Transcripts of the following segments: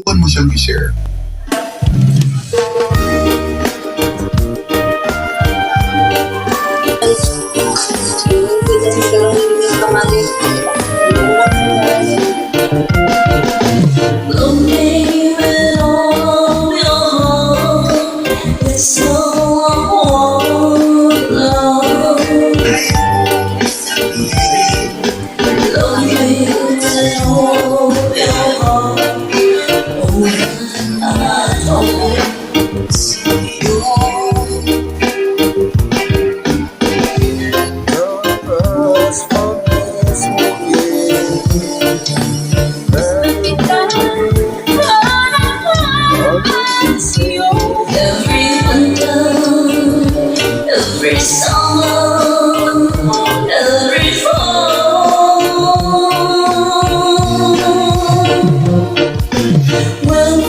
Subukan mo siyang i-share. Every summer, every fall, when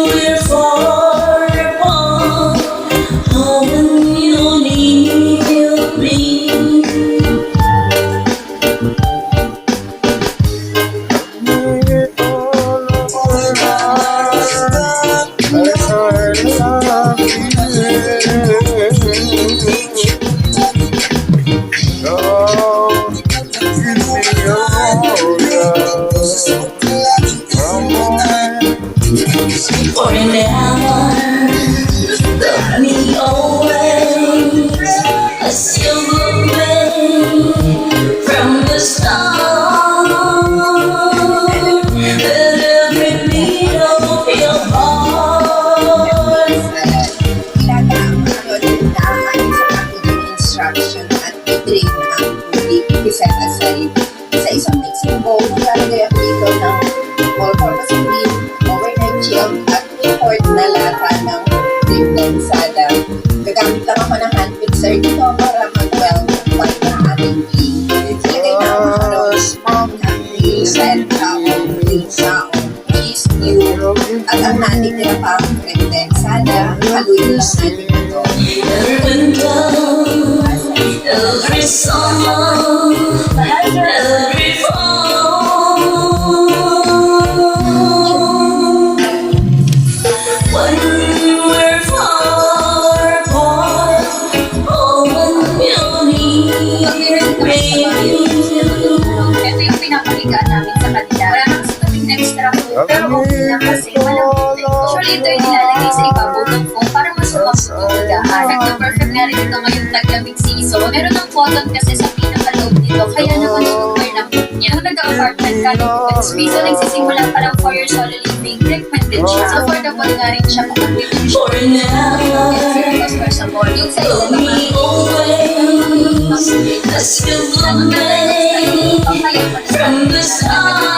we're far apart, how when you need me. For an hour, love me always as you look away from the start. Let every beat of your heart. Instruction at i-drain ang tubig i-set aside. Sa isang mixing bowl, maglalagay ako dito ng all-purpose cream, overnight chill, at import na lata ng cream condensada. Gagamit lang ako ng hand mixer dito para mag-well ng ating cream. Ilagay na ako macarons, country, set, cheese cube, at ang natitira pang cream condensada, haluin lang natin ito. Every winter, every summer, every fall, when we're far apart, oh, when you need me. Ito yung pinapahiga namin sa kanila. Wala nang sabing extra food, pero okay lang kasi malamig. Usually ito yung nilalagay sa ibabaw ng foam para masuwak yung higaan. Nagka-perfect nga rin ito ngayong taglamig season. Meron ng cotton kasi sa pinakaloob nito, kaya naman super lambot niya. Kung nag-apartment ka ng open space, so nagsisimula pa lang for your solo living, recommended siya. So affordable nga rin siya kung mag-living For now, yung sa love me always as you look away from the start.